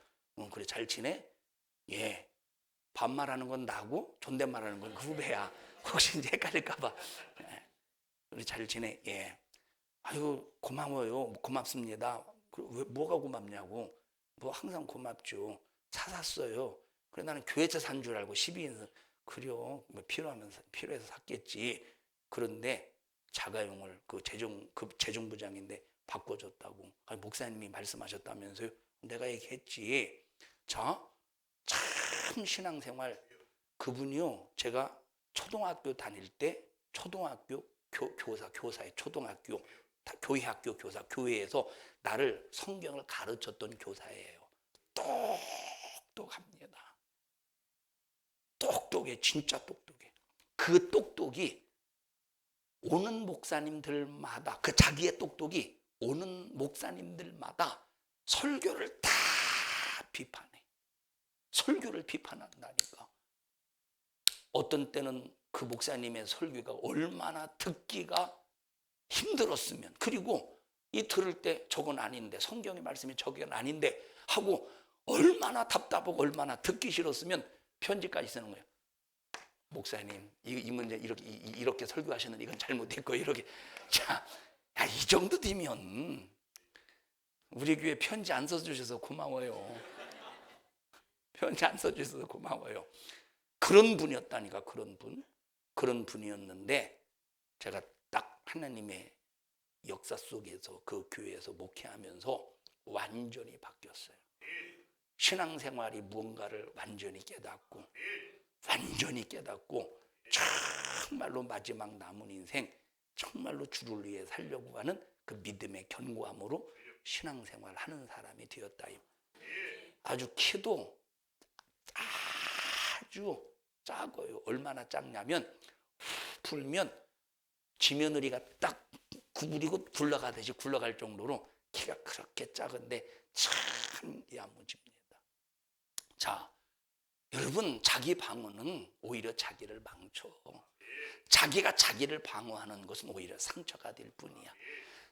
그래 잘 지내? 예. 반말하는 건 나고 존댓말하는 건 그 후배야. 혹시 이제 헷갈릴까봐. 예. 우리 잘 지내? 예. 아유 고마워요. 고맙습니다. 왜 뭐가 고맙냐고. 뭐 항상 고맙죠. 샀어요. 그래 나는 교회차 산 줄 알고 12인승 그래요. 뭐 필요해서 샀겠지. 그런데 자가용을 그 재정부장인데 바꿔줬다고. 아니, 목사님이 말씀하셨다면서요? 내가 얘기했지. 자, 참 신앙생활 그분이요. 제가 초등학교 다닐 때 초등학교 교사의 초등학교 교회 학교 교사 교회에서 나를 성경을 가르쳤던 교사예요. 똑똑합니다. 똑똑해. 진짜 똑똑해. 그 똑똑이 오는 목사님들마다 그 자기의 똑똑이 오는 목사님들마다 설교를 다 비판해. 설교를 비판한다니까. 어떤 때는 그 목사님의 설교가 얼마나 듣기가 힘들었으면, 그리고 이 들을 때 저건 아닌데, 성경의 말씀이 저건 아닌데 하고 얼마나 답답하고 얼마나 듣기 싫었으면 편지까지 쓰는 거예요. 목사님, 이 문제 이렇게 설교하셨는데 이건 잘못됐고, 이렇게. 자, 야, 이 정도 되면 우리 교회 편지 안 써주셔서 고마워요. 편지 안 써주셔서 고마워요. 그런 분이었다니까. 그런 분이었는데 제가 딱 하나님의 역사 속에서 그 교회에서 목회하면서 완전히 바뀌었어요. 신앙생활이 무언가를 완전히 깨닫고 정말로 마지막 남은 인생 정말로 주를 위해 살려고 하는 그 믿음의 견고함으로 신앙생활 하는 사람이 되었다. 아주 키도 아주 작아요. 얼마나 작냐면 불면 지며느리가 딱 구부리고 굴러가듯이 굴러갈 정도로 키가 그렇게 작은데 참 야무집니다. 자, 여러분, 자기 방어는 오히려 자기를 망쳐. 자기가 자기를 방어하는 것은 오히려 상처가 될 뿐이야.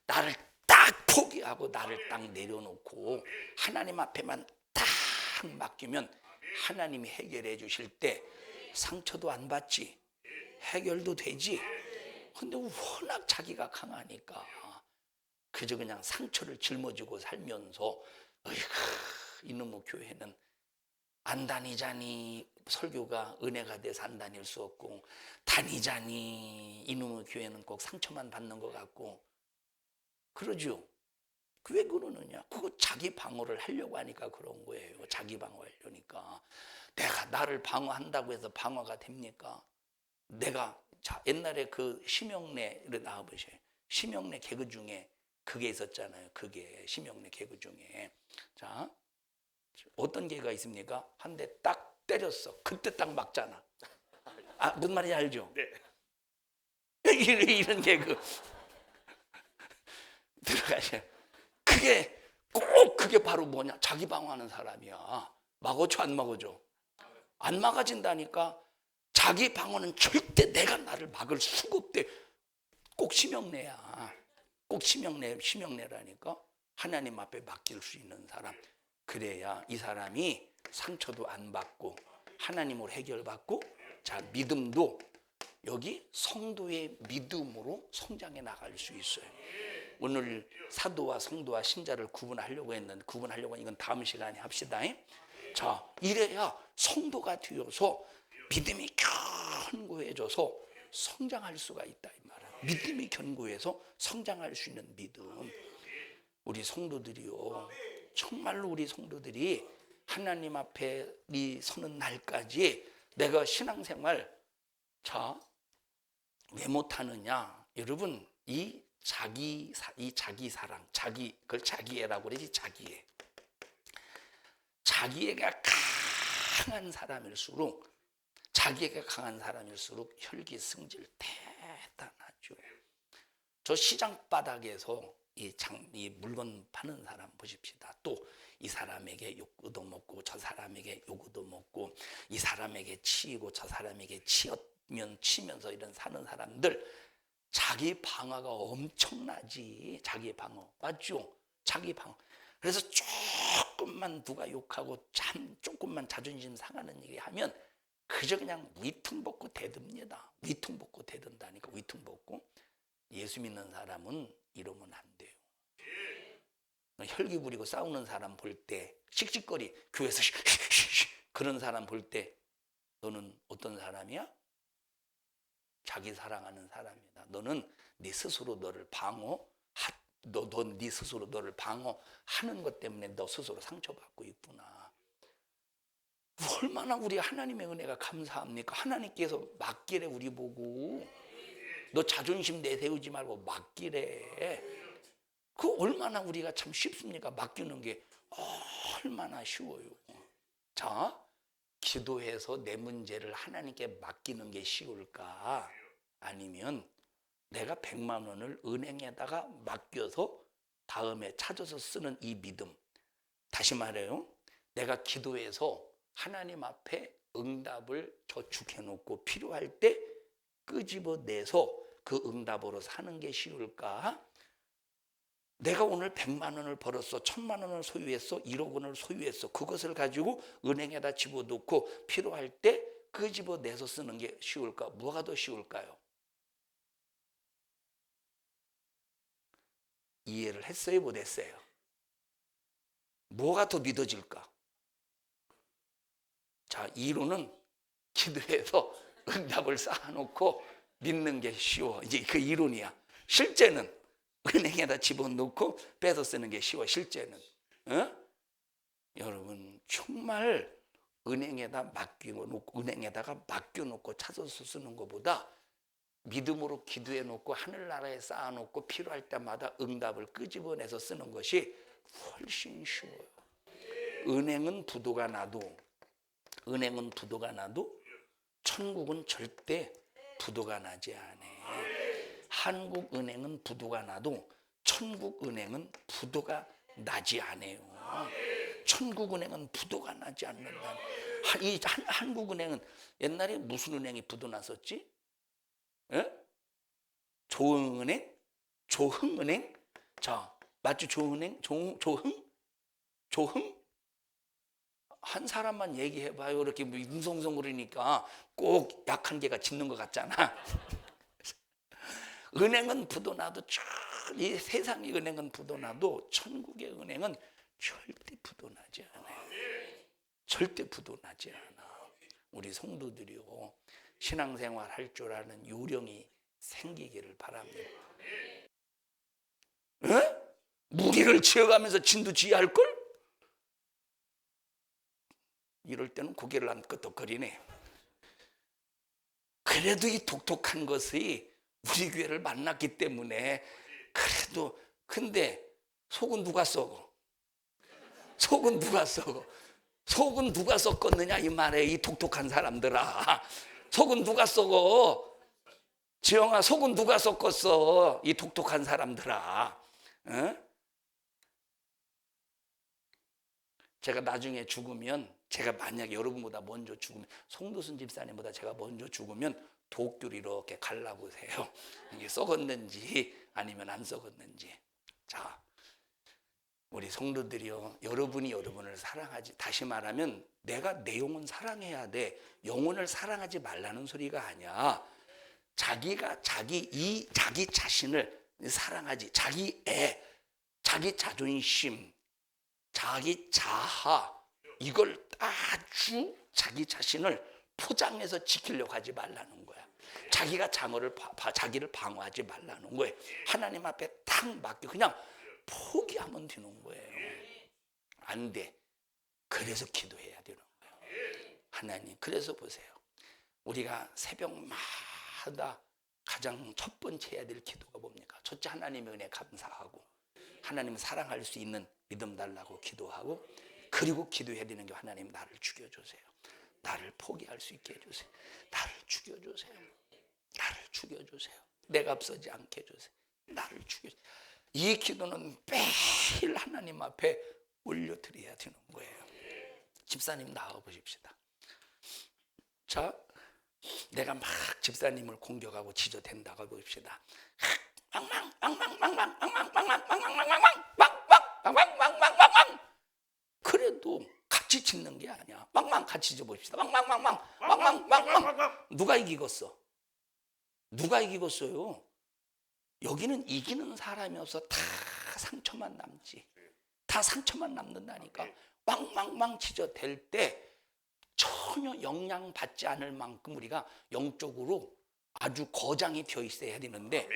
나를 딱 포기하고 나를 딱 내려놓고 하나님 앞에만 딱 맡기면 하나님이 해결해 주실 때 상처도 안 받지, 해결도 되지. 근데 워낙 자기가 강하니까 그저 그냥 상처를 짊어지고 살면서 어이구, 이놈의 교회는 안 다니자니 설교가 은혜가 돼서 안 다닐 수 없고, 다니자니 이놈의 교회는 꼭 상처만 받는 것 같고 그러죠. 왜 그러느냐? 그거 자기 방어를 하려고 하니까 그런 거예요. 자기 방어하려니까. 내가 나를 방어한다고 해서 방어가 됩니까? 내가, 자, 옛날에 그 심영래를 나와보세요. 심영래 개그 중에 그게 있었잖아요. 그게 심영래 개그 중에. 자, 어떤 개그가 있습니까? 한 대 딱 때렸어. 그때 딱 막잖아. 아, 무슨 말인지 알죠? 네. 이런 개그. 들어가세요. 그게 바로 뭐냐? 자기 방어하는 사람이야. 막아줘, 안 막아줘? 안 막아진다니까. 자기 방어는 절대 내가 나를 막을 수가 없대. 꼭 심영래야. 꼭 심영래라니까. 하나님 앞에 맡길 수 있는 사람. 그래야 이 사람이 상처도 안 받고 하나님으로 해결받고, 자, 믿음도 여기 성도의 믿음으로 성장해 나갈 수 있어요. 오늘 사도와 성도와 신자를 구분하려고 했는데, 이건 다음 시간에 합시다. 자, 이래야 성도가 되어서 믿음이 견고해져서 성장할 수가 있다 이 말이야. 믿음이 견고해서 성장할 수 있는 믿음. 우리 성도들이요, 정말로 우리 성도들이 하나님 앞에 서는 날까지 내가 신앙생활, 자, 왜 못하느냐? 여러분, 이 자기 사랑, 그걸 자기애라고 그러지. 자기애가 강한 사람일수록 혈기승질 대단하죠. 저 시장 바닥에서 이 물건 파는 사람 보십시다. 또 이 사람에게 욕 얻어먹고 저 사람에게 욕 얻어먹고, 이 사람에게 치이고 저 사람에게 치면서 이런 사는 사람들, 자기 방어가 엄청나지. 자기 방어, 맞죠? 자기 방어. 그래서 조금만 누가 욕하고 조금만 자존심 상하는 얘기 하면 그저 그냥 위퉁벗고 대듭니다. 위퉁벗고 대든다니까. 위퉁벗고. 예수 믿는 사람은 이러면 안 돼요. 혈기 부리고 싸우는 사람 볼 때, 씩씩거리 교회에서 그런 사람 볼 때 너는 어떤 사람이야? 자기 사랑하는 사람이다. 너는 네 스스로 너를 네 스스로 너를 방어하는 것 때문에 너 스스로 상처받고 있구나. 얼마나 우리 하나님의 은혜가 감사합니까? 하나님께서 맡기래. 우리 보고 너 자존심 내세우지 말고 맡기래. 그 얼마나 우리가 참 쉽습니까? 맡기는 게 얼마나 쉬워요. 자, 기도해서 내 문제를 하나님께 맡기는 게 쉬울까? 아니면 내가 100만 원을 은행에다가 맡겨서 다음에 찾아서 쓰는 이 믿음. 다시 말해요. 내가 기도해서 하나님 앞에 응답을 저축해 놓고 필요할 때 끄집어내서 그 응답으로 사는 게 쉬울까? 내가 오늘 100만 원을 벌었어, 1000만 원을 소유했어, 1억 원을 소유했어. 그것을 가지고 은행에다 집어넣고 필요할 때 끄집어내서 쓰는 게 쉬울까? 뭐가 더 쉬울까요? 이해를 했어요, 못했어요? 뭐가 더 믿어질까? 자, 이론은 기도해서 응답을 쌓아놓고 믿는 게 쉬워. 이제 그 이론이야. 실제는 은행에다 집어넣고 빼서 쓰는 게 쉬워. 실제는. 여러분 정말 은행에다가 맡겨놓고 찾아서 쓰는 것보다 믿음으로 기도해놓고 하늘나라에 쌓아놓고 필요할 때마다 응답을 끄집어내서 쓰는 것이 훨씬 쉬워요. 은행은 부도가 나도 천국은 절대 부도가 나지 않아. 한국은행은 부도가 나도 천국은행은 부도가 나지 않아요. 천국은행은 부도가 나지 않는다. 이 한국은행은 옛날에 무슨 은행이 부도 났었지? 조흥은행? 자, 맞죠? 조흥은행? 조흥? 한 사람만 얘기해봐요. 이렇게 웅성웅성 그러니까 꼭 약한 개가 짖는 것 같잖아. 은행은 부도나도, 이 세상의 은행은 부도나도 천국의 은행은 절대 부도나지 않아요. 절대 부도나지 않아. 우리 성도들이요, 신앙생활 할 줄 아는 요령이 생기기를 바랍니다. 무리를 지어가면서 진두지휘할걸? 이럴 때는 고개를 안 끄덕거리네. 그래도 이 독특한 것이 우리 교회를 만났기 때문에 그래도, 근데 속은 누가 썩어? 속은 누가 썩었느냐 이 말에, 이 독특한 사람들아. 속은 누가 썩어? 지영아, 속은 누가 썩었어? 이 독특한 사람들아. 제가 나중에 죽으면, 제가 만약에 여러분보다 먼저 죽으면, 송도순 집사님보다 제가 먼저 죽으면 도끼를 이렇게 갈라보세요. 이게 썩었는지 아니면 안 썩었는지. 자, 우리 성도들이요, 여러분이 여러분을 사랑하지, 다시 말하면 내가 내 영혼 사랑해야 돼. 영혼을 사랑하지 말라는 소리가 아니야. 자기가 자기 자신을 사랑하지. 자기 자기 자존심, 자기 자아, 이걸 아주 자기 자신을 포장해서 지키려고 하지 말라는 거야. 자기가 자기를 방어하지 말라는 거예요. 하나님 앞에 탁 맡겨 그냥 포기하면 되는 거예요. 안 돼. 그래서 기도해야 되는 거예요. 하나님, 그래서 보세요. 우리가 새벽마다 가장 첫 번째 해야 될 기도가 뭡니까? 첫째, 하나님의 은혜 감사하고, 하나님 사랑할 수 있는 믿음 달라고 기도하고, 그리고 기도해야 되는 게, 하나님 나를 죽여주세요. 나를 포기할 수 있게 해주세요. 나를 죽여주세요. 나를 죽여주세요. 내가 앞서지 않게 해주세요. 나를 죽여주세요. 이 기도는 매일 하나님 앞에 올려드려야 되는 거예요. 집사님 나와보십시다. 자, 내가 막 집사님을 공격하고 지저댄다고 봅시다. 그래도 같이 짖는 게 아니야. 망망 같이 짖어봅시다. 망망. 누가 이기겠어? 누가 이기겠어요? 여기는 이기는 사람이 없어. 다 상처만 남지. 다 상처만 남는다니까. 망망 짖어댈 때 전혀 영향받지 않을 만큼 우리가 영적으로 아주 거장이 되어 있어야 되는데,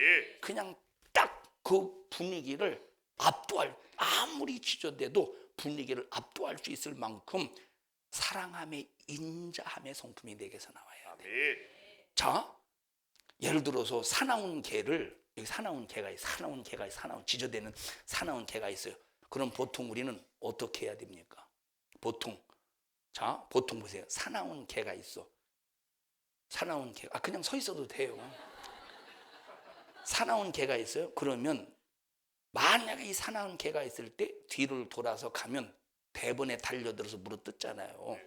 그냥 딱 그 분위기를 압도할, 아무리 짖어대도 분위기를 압도할 수 있을 만큼 사랑함의 인자함의 성품이 내게서 나와야 돼. 자, 예를 들어서 사나운 개를, 여기 사나운 개가 있어요. 짖어대는 사나운 개가 있어요. 그럼 보통 우리는 어떻게 해야 됩니까? 보통 보세요. 사나운 개가 있어. 사나운 개, 그냥 서 있어도 돼요. 사나운 개가 있어요. 그러면 만약에 이 사나운 개가 있을 때 뒤를 돌아서 가면 대번에 달려들어서 물어뜯잖아요.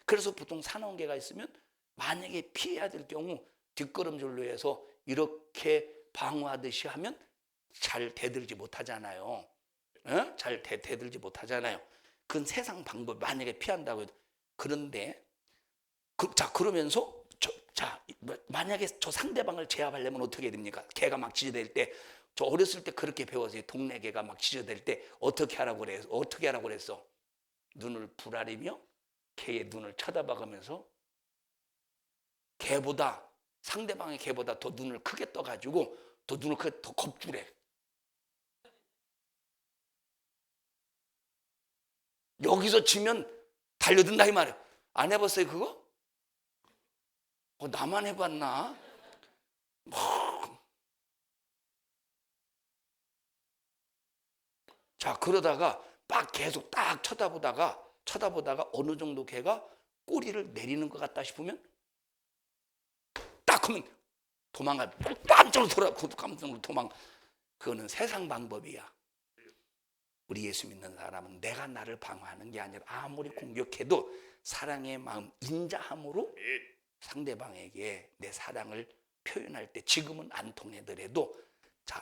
그래서 보통 사나운개가 있으면 만약에 피해야 될 경우 뒷걸음질로 해서 이렇게 방어하듯이 하면 잘 대들지 못하잖아요. 잘 대들지 못하잖아요. 그건 세상 방법. 만약에 피한다고 해도. 그런데 그러면서 만약에 저 상대방을 제압하려면 어떻게 됩니까? 개가 막 지저댈 때, 저 어렸을 때 그렇게 배웠어요. 동네 개가 막 지저댈 때 어떻게 하라고 그랬어? 눈을 부라리며 개의 눈을 쳐다봐가면서 상대방의 개보다 더 눈을 크게 떠가지고 더 눈을 크게 더 겁주래. 여기서 지면 달려든다 이 말이에요. 안 해봤어요 그거? 나만 해봤나? 자, 그러다가 막 계속 딱 쳐다보다가 어느 정도 개가 꼬리를 내리는 것 같다 싶으면 딱 하면 도망가. 깜짝으로 도망가. 그거는 세상 방법이야. 우리 예수 믿는 사람은 내가 나를 방어하는 게 아니라 아무리 공격해도 사랑의 마음, 인자함으로 상대방에게 내 사랑을 표현할 때, 지금은 안 통하더라도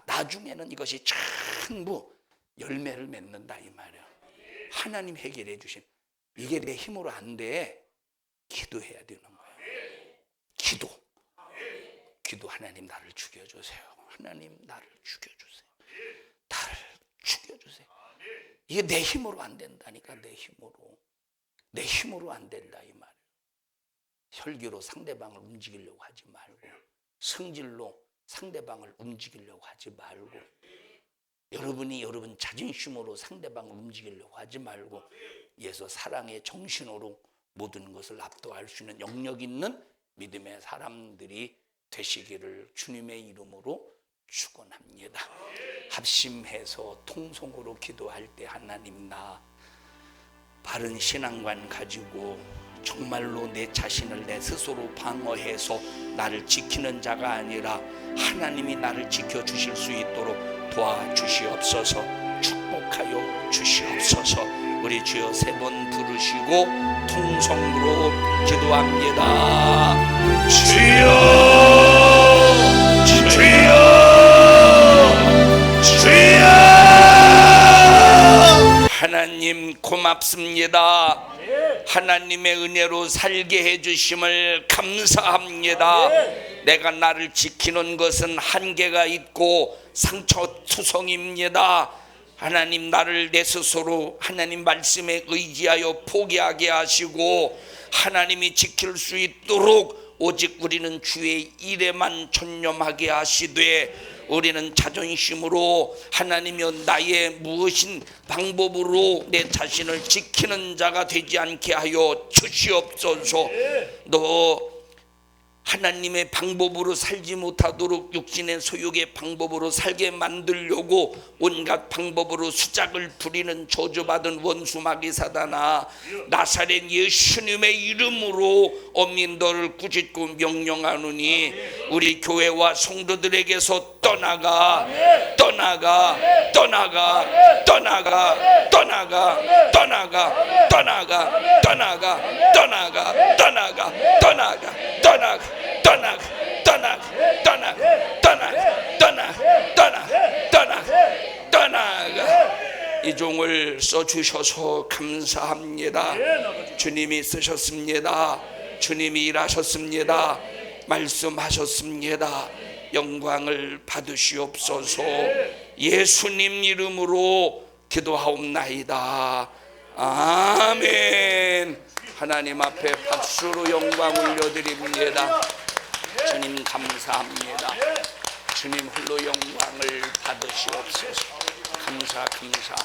나중에는 이것이 전부 열매를 맺는다 이 말이야. 하나님 해결해 주신. 이게 내 힘으로 안 돼. 기도해야 되는 거야. 기도. 하나님 나를 죽여주세요. 하나님 나를 죽여주세요. 나를 죽여주세요. 이게 내 힘으로 안 된다니까. 내 힘으로 안 된다 이 말이야. 혈기로 상대방을 움직이려고 하지 말고, 성질로 상대방을 움직이려고 하지 말고, 여러분 자존심으로 상대방을 움직이려고 하지 말고, 예수 사랑의 정신으로 모든 것을 압도할 수 있는 영역 있는 믿음의 사람들이 되시기를 주님의 이름으로 축원합니다. 합심해서 통성으로 기도할 때 하나님, 나 바른 신앙관 가지고 정말로 내 자신을 내 스스로 방어해서 나를 지키는 자가 아니라 하나님이 나를 지켜주실 수 있도록 도와주시옵소서. 축복하여 주시옵소서. 우리 주여 세 번 부르시고 통성으로 기도합니다. 주여, 주여, 주여. 하나님 고맙습니다. 하나님의 은혜로 살게 해주심을 감사합니다. 내가 나를 지키는 것은 한계가 있고 상처투성입니다. 하나님, 나를 내 스스로 하나님 말씀에 의지하여 포기하게 하시고 하나님이 지킬 수 있도록 오직 우리는 주의 일에만 전념하게 하시되, 우리는 자존심으로 하나님이여 나의 무엇인 방법으로 내 자신을 지키는 자가 되지 않게 하여 주시옵소서. 너 하나님의 방법으로 살지 못하도록 육신의 소욕의 방법으로 살게 만들려고 온갖 방법으로 수작을 부리는 저주받은 원수 마귀 사단아, 나사렛 예수님의 이름으로 엄히 너를 꾸짖고 명령하노니 우리 교회와 성도들에게서 떠나가, 떠나가, 떠나가, 떠나가, 떠나가, 떠나가, 떠나가, 떠나가, 떠나가, 떠나가, 떠나가, 떠나가, 떠나가, 떠나가, 떠나가, 떠나가, 떠나가, 떠나가, 떠나가. 이 종을 써주셔서 감사합니다. 주님이 쓰셨습니다. 주님이 일하셨습니다. 말씀하셨습니다. 영광을 받으시옵소서. 예수님 이름으로 기도하옵나이다. 아멘. 하나님 앞에 박수로 영광 올려드립니다. 주님 감사합니다. 주님 홀로 영광을 받으시옵소서. 감사합니다.